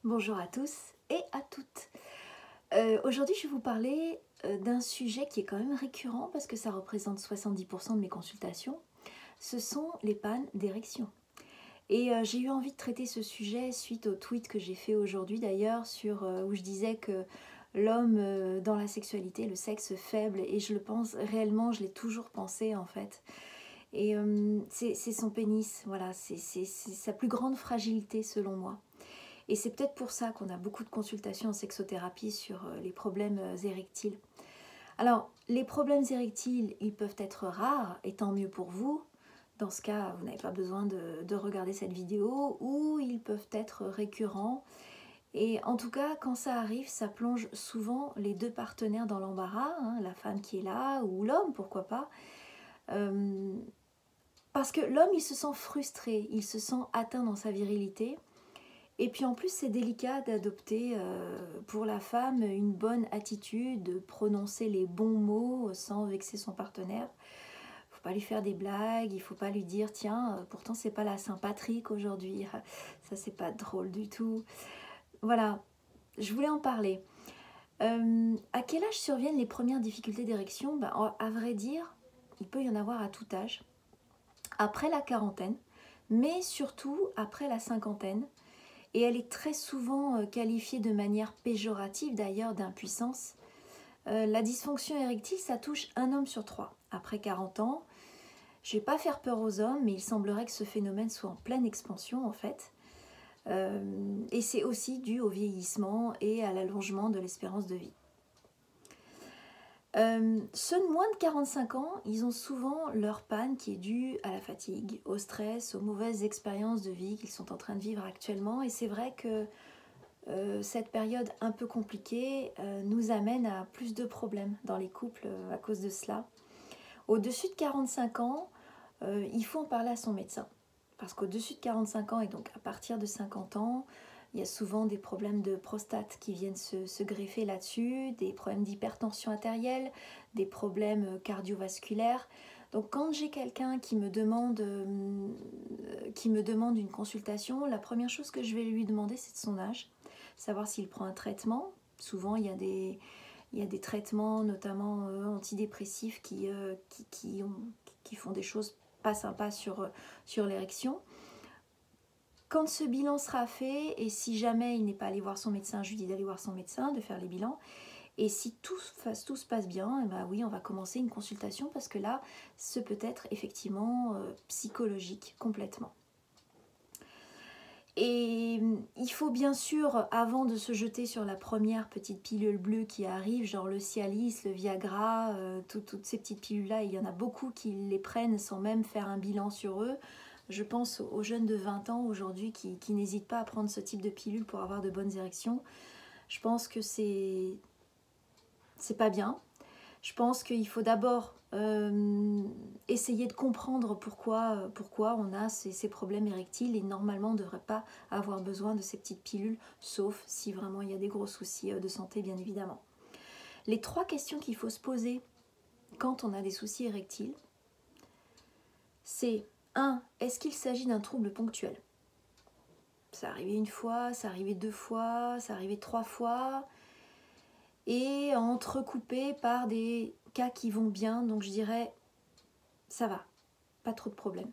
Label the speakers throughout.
Speaker 1: Bonjour à tous et à toutes. Aujourd'hui, je vais vous parler d'un sujet qui est quand même récurrent parce que ça représente 70% de mes consultations. Ce sont les pannes d'érection. Et j'ai eu envie de traiter ce sujet suite au tweet que j'ai fait aujourd'hui d'ailleurs où je disais que l'homme dans la sexualité, le sexe faible, et je le pense réellement, je l'ai toujours pensé en fait. Et c'est son pénis, voilà, c'est sa plus grande fragilité selon moi. Et c'est peut-être pour ça qu'on a beaucoup de consultations en sexothérapie sur les problèmes érectiles. Alors, les problèmes érectiles, ils peuvent être rares, et tant mieux pour vous. Dans ce cas, vous n'avez pas besoin de regarder cette vidéo, ou ils peuvent être récurrents. Et en tout cas, quand ça arrive, ça plonge souvent les deux partenaires dans l'embarras, hein, la femme qui est là, ou l'homme, pourquoi pas. Parce que l'homme, il se sent frustré, il se sent atteint dans sa virilité. Et puis en plus, c'est délicat d'adopter pour la femme une bonne attitude, de prononcer les bons mots sans vexer son partenaire. Il ne faut pas lui faire des blagues, il ne faut pas lui dire tiens, pourtant c'est pas la Saint-Patrick aujourd'hui. Ça, c'est pas drôle du tout. Voilà, je voulais en parler. À quel âge surviennent les premières difficultés d'érection? À vrai dire, il peut y en avoir à tout âge. Après la quarantaine, mais surtout après la cinquantaine. Et elle est très souvent qualifiée de manière péjorative d'ailleurs d'impuissance. La dysfonction érectile, ça touche un homme sur trois. Après 40 ans, je ne vais pas faire peur aux hommes, mais il semblerait que ce phénomène soit en pleine expansion en fait. Et c'est aussi dû au vieillissement et à l'allongement de l'espérance de vie. Ceux de moins de 45 ans, ils ont souvent leur panne qui est due à la fatigue, au stress, aux mauvaises expériences de vie qu'ils sont en train de vivre actuellement. Et c'est vrai que cette période un peu compliquée nous amène à plus de problèmes dans les couples à cause de cela. Au-dessus de 45 ans, il faut en parler à son médecin. Parce qu'au-dessus de 45 ans et donc à partir de 50 ans, il y a souvent des problèmes de prostate qui viennent se greffer là-dessus, des problèmes d'hypertension artérielle, des problèmes cardiovasculaires. Donc quand j'ai quelqu'un qui me demande une consultation, la première chose que je vais lui demander, c'est de son âge, savoir s'il prend un traitement. Souvent, il y a des traitements, notamment antidépressifs, qui font des choses pas sympas sur l'érection. Quand ce bilan sera fait, et si jamais il n'est pas allé voir son médecin, je lui dis d'aller voir son médecin, de faire les bilans. Et si tout se passe bien, et ben oui, on va commencer une consultation parce que là, ce peut être effectivement psychologique complètement. Et il faut bien sûr, avant de se jeter sur la première petite pilule bleue qui arrive, genre le Cialis, le Viagra, toutes ces petites pilules-là, il y en a beaucoup qui les prennent sans même faire un bilan sur eux. Je pense aux jeunes de 20 ans aujourd'hui qui n'hésitent pas à prendre ce type de pilule pour avoir de bonnes érections. Je pense que c'est pas bien. Je pense qu'il faut d'abord essayer de comprendre pourquoi on a ces problèmes érectiles et normalement on ne devrait pas avoir besoin de ces petites pilules, sauf si vraiment il y a des gros soucis de santé bien évidemment. Les 3 questions qu'il faut se poser quand on a des soucis érectiles, c'est 1. Est-ce qu'il s'agit d'un trouble ponctuel? Ça arrivé une fois, ça arrivé 2 fois, ça arrivé 3 fois, et entrecoupé par des cas qui vont bien, donc je dirais ça va, pas trop de problème.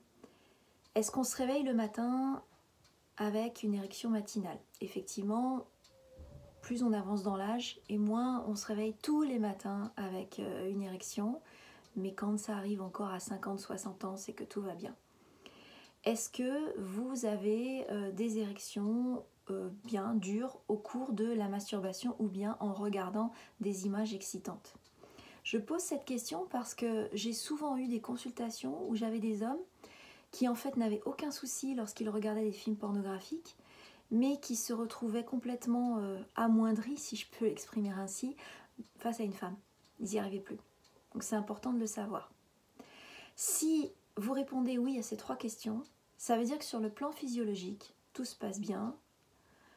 Speaker 1: Est-ce qu'on se réveille le matin avec une érection matinale? Effectivement, plus on avance dans l'âge et moins on se réveille tous les matins avec une érection, mais quand ça arrive encore à 50-60 ans, c'est que tout va bien. Est-ce que vous avez des érections bien dures au cours de la masturbation ou bien en regardant des images excitantes? Je pose cette question parce que j'ai souvent eu des consultations où j'avais des hommes qui en fait n'avaient aucun souci lorsqu'ils regardaient des films pornographiques, mais qui se retrouvaient complètement amoindris, si je peux l'exprimer ainsi, face à une femme. Ils n'y arrivaient plus. Donc c'est important de le savoir. Si vous répondez oui à ces 3 questions, ça veut dire que sur le plan physiologique, tout se passe bien.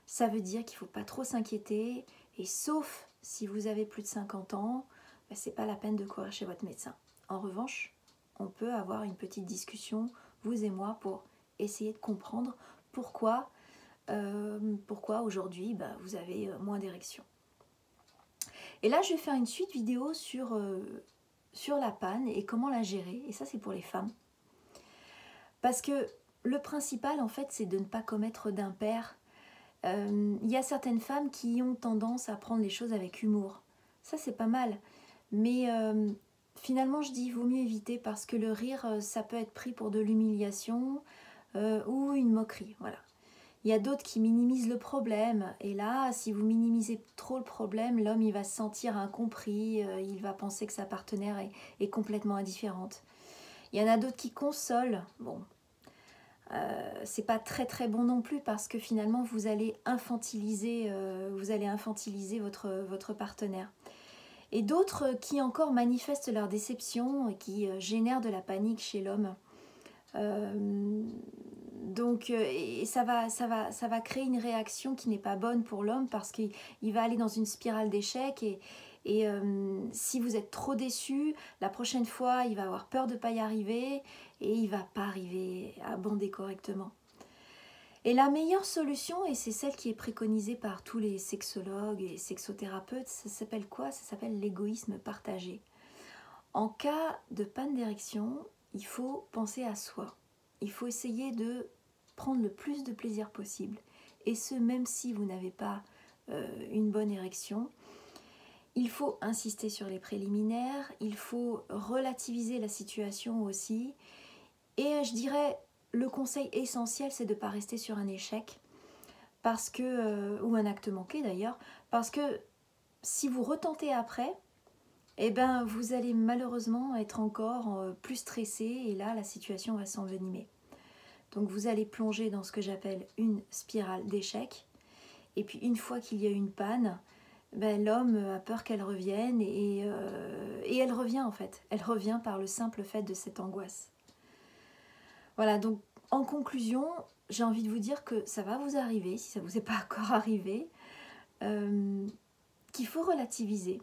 Speaker 1: Ça veut dire qu'il ne faut pas trop s'inquiéter, et sauf si vous avez plus de 50 ans, c'est pas la peine de courir chez votre médecin. En revanche, on peut avoir une petite discussion, vous et moi, pour essayer de comprendre pourquoi pourquoi aujourd'hui vous avez moins d'érection. Et là, je vais faire une suite vidéo sur la panne et comment la gérer. Et ça, c'est pour les femmes. Parce que le principal, en fait, c'est de ne pas commettre d'impair. Il y a certaines femmes qui ont tendance à prendre les choses avec humour. Ça, c'est pas mal. Mais finalement, je dis, il vaut mieux éviter parce que le rire, ça peut être pris pour de l'humiliation ou une moquerie. Voilà. Il y a d'autres qui minimisent le problème. Et là, si vous minimisez trop le problème, l'homme, il va se sentir incompris. Il va penser que sa partenaire est complètement indifférente. Il y en a d'autres qui consolent. Bon, c'est pas très très bon non plus parce que finalement, vous allez infantiliser votre partenaire. Et d'autres qui encore manifestent leur déception et qui génèrent de la panique chez l'homme. Donc, et ça va créer une réaction qui n'est pas bonne pour l'homme parce qu'il va aller dans une spirale d'échec et si vous êtes trop déçu, la prochaine fois, il va avoir peur de ne pas y arriver et il ne va pas arriver à bander correctement. Et la meilleure solution, et c'est celle qui est préconisée par tous les sexologues et sexothérapeutes, ça s'appelle quoi? Ça s'appelle l'égoïsme partagé. En cas de panne d'érection, il faut penser à soi. Il faut essayer de prendre le plus de plaisir possible. Et ce, même si vous n'avez pas une bonne érection. Il faut insister sur les préliminaires. Il faut relativiser la situation aussi. Et je dirais, le conseil essentiel, c'est de ne pas rester sur un échec. Parce que, ou un acte manqué d'ailleurs. Parce que si vous retentez après, eh ben, vous allez malheureusement être encore plus stressé et là, la situation va s'envenimer. Donc, vous allez plonger dans ce que j'appelle une spirale d'échec. Et puis, une fois qu'il y a une panne, ben, l'homme a peur qu'elle revienne et elle revient en fait. Elle revient par le simple fait de cette angoisse. Voilà, donc en conclusion, j'ai envie de vous dire que ça va vous arriver, si ça ne vous est pas encore arrivé, qu'il faut relativiser,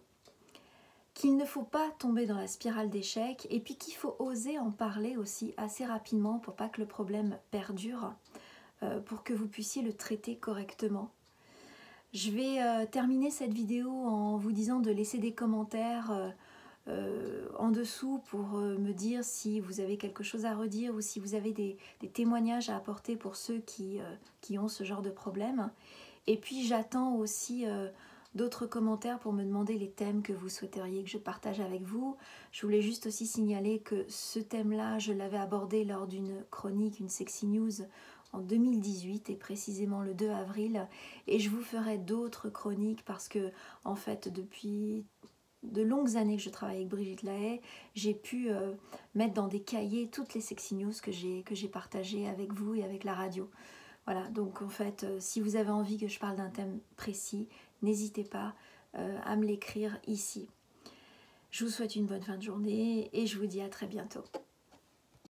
Speaker 1: qu'il ne faut pas tomber dans la spirale d'échec et puis qu'il faut oser en parler aussi assez rapidement pour pas que le problème perdure, pour que vous puissiez le traiter correctement. Je vais terminer cette vidéo en vous disant de laisser des commentaires en dessous pour me dire si vous avez quelque chose à redire ou si vous avez des témoignages à apporter pour ceux qui ont ce genre de problème. Et puis j'attends aussi d'autres commentaires pour me demander les thèmes que vous souhaiteriez que je partage avec vous. Je voulais juste aussi signaler que ce thème-là, je l'avais abordé lors d'une chronique, une Sexy News en 2018 et précisément le 2 avril. Et je vous ferai d'autres chroniques parce que, en fait, depuis de longues années que je travaille avec Brigitte Lahaye, j'ai pu mettre dans des cahiers toutes les Sexy News que j'ai partagées avec vous et avec la radio. Voilà, donc en fait, si vous avez envie que je parle d'un thème précis, n'hésitez pas à me l'écrire ici. Je vous souhaite une bonne fin de journée et je vous dis à très bientôt.